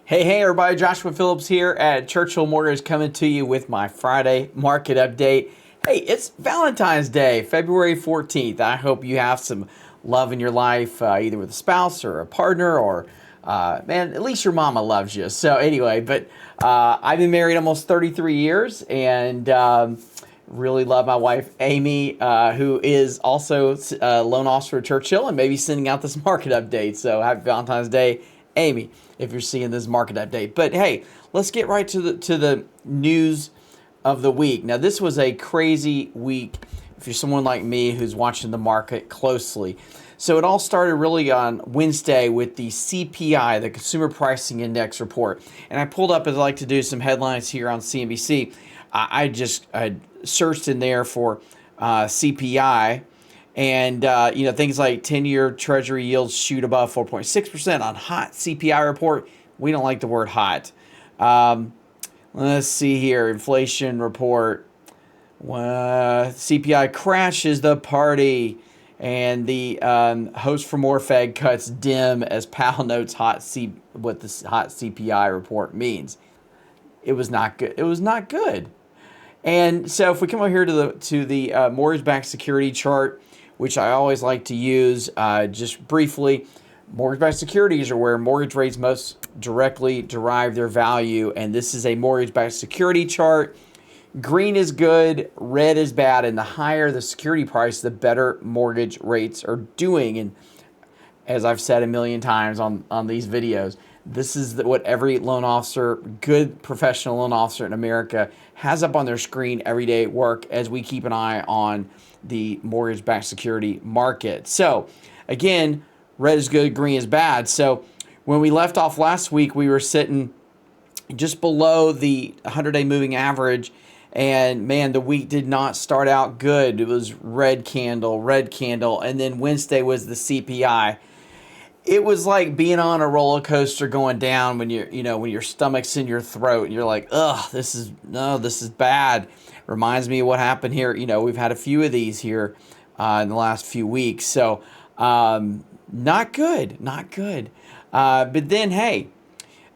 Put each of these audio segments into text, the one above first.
Hey, everybody, Joshua Phillips here at Churchill Mortgage coming to you with my Friday market update. Hey, it's Valentine's Day, February 14th. I hope you have some love in your life, either with a spouse or a partner or, man, at least your mama loves you. So anyway, I've been married almost 33 years and really love my wife, Amy, who is also a loan officer at Churchill and maybe sending out this market update. So happy Valentine's Day, Amy, if you're seeing this market update. But hey, let's get right to the news of the week. Now, this was a crazy week if you're someone like me who's watching the market closely. So it all started really on Wednesday with the CPI, the Consumer Pricing Index report. And I pulled up, as I like to do, some headlines here on CNBC. I searched in there for CPI, and things like 10-year Treasury yields shoot above 4.6% on hot CPI report. We don't like the word hot. Let's see here, inflation report. CPI crashes the party, and the host for more Fed cuts dim as Powell notes what the hot CPI report means. It was not good. It was not good. And so if we come over here to the mortgage-backed security chart, which I always like to use just briefly, mortgage-backed securities are where mortgage rates most directly derive their value. And this is a mortgage-backed security chart. Green is good, red is bad, and the higher the security price, the better mortgage rates are doing. And as I've said a million times on these videos, this is what every loan officer, good professional loan officer in America, has up on their screen every day at work as we keep an eye on the mortgage-backed security market. So again, red is good, green is bad. So when we left off last week, we were sitting just below the 100-day moving average. And man, the week did not start out good. It was red candle. And then Wednesday was the CPI. It was like being on a roller coaster going down when when your stomach's in your throat and you're like, ugh, this is bad. Reminds me of what happened here. We've had a few of these here in the last few weeks. So not good. But then, hey,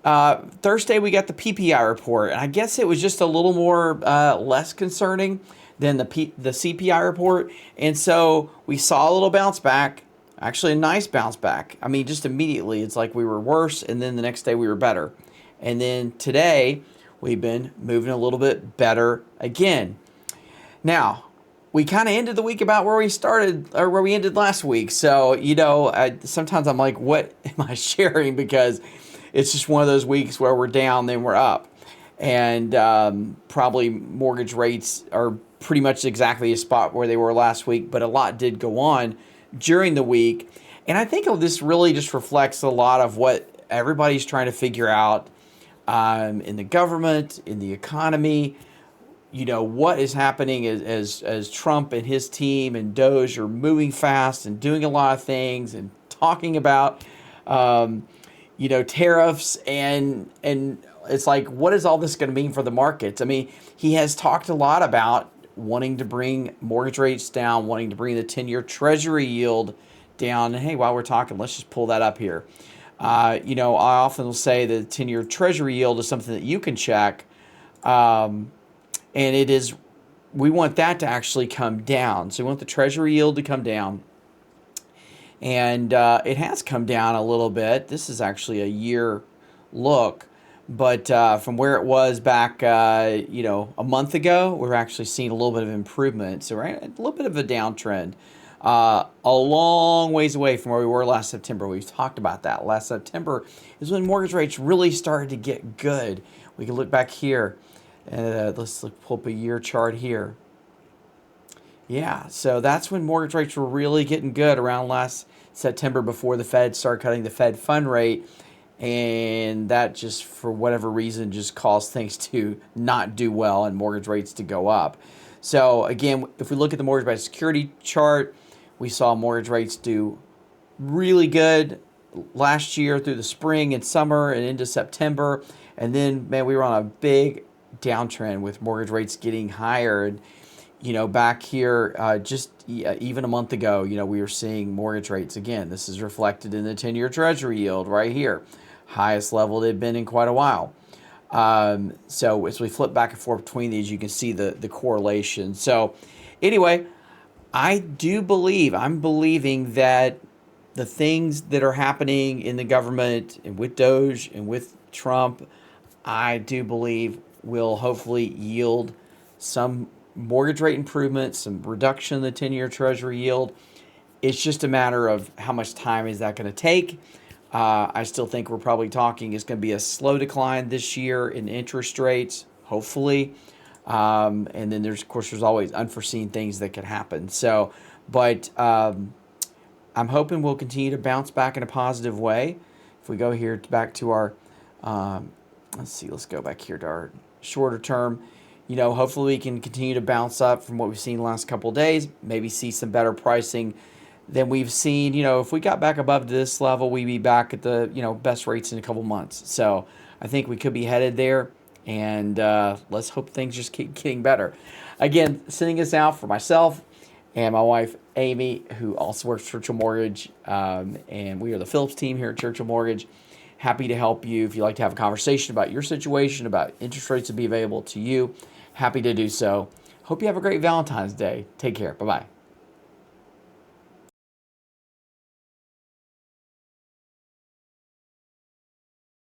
Thursday we got the PPI report, and I guess it was just a little more less concerning than the CPI report. And so we saw a little bounce back. Actually, a nice bounce back. I mean, just immediately, it's like we were worse, and then the next day we were better. And then today, we've been moving a little bit better again. Now, we kind of ended the week about where we started, or where we ended last week. So, sometimes I'm like, what am I sharing? Because it's just one of those weeks where we're down, then we're up. And probably mortgage rates are pretty much exactly a spot where they were last week, but a lot did go on during the week. And I think this really just reflects a lot of what everybody's trying to figure out in the government, in the economy. What is happening as Trump and his team and Doge are moving fast and doing a lot of things and talking about, tariffs and it's like, what is all this going to mean for the markets? I mean, he has talked a lot about wanting to bring mortgage rates down, wanting to bring the 10-year Treasury yield down. And hey, while we're talking, let's just pull that up here. I often will say that the 10-year Treasury yield is something that you can check. And we want that to actually come down. So we want the Treasury yield to come down. And it has come down a little bit. This is actually a year look. But from where it was back, a month ago, we're actually seeing a little bit of improvement. So we're a little bit of a downtrend. A long ways away from where we were last September. We've talked about that. Last September is when mortgage rates really started to get good. We can look back here. Let's pull up a year chart here. Yeah, so that's when mortgage rates were really getting good, around last September, before the Fed started cutting the Fed fund rate. And that just, for whatever reason, just caused things to not do well and mortgage rates to go up. So again, if we look at the mortgage-backed security chart, we saw mortgage rates do really good last year through the spring and summer and into September. And then, man, we were on a big downtrend with mortgage rates getting higher. And back here, even a month ago, we were seeing mortgage rates again. This is reflected in the 10-year Treasury yield right here. highest level they've been in quite a while. So as we flip back and forth between these, you can see the correlation. So anyway, I'm believing that the things that are happening in the government and with Doge and with Trump, I do believe will hopefully yield some mortgage rate improvements, some reduction in the 10-year Treasury yield. It's just a matter of how much time is that going to take. I still think we're probably talking it's going to be a slow decline this year in interest rates, hopefully. And then of course, there's always unforeseen things that could happen. So, but I'm hoping we'll continue to bounce back in a positive way. If we go here back to our, let's go back here to our shorter term. Hopefully we can continue to bounce up from what we've seen the last couple of days, maybe see some better pricing than we've seen. If we got back above this level, we'd be back at the, best rates in a couple months. So I think we could be headed there, and let's hope things just keep getting better. Again, sending us out for myself and my wife, Amy, who also works for Churchill Mortgage, and we are the Phillips team here at Churchill Mortgage. Happy to help you if you'd like to have a conversation about your situation, about interest rates to be available to you. Happy to do so. Hope you have a great Valentine's Day. Take care. Bye-bye.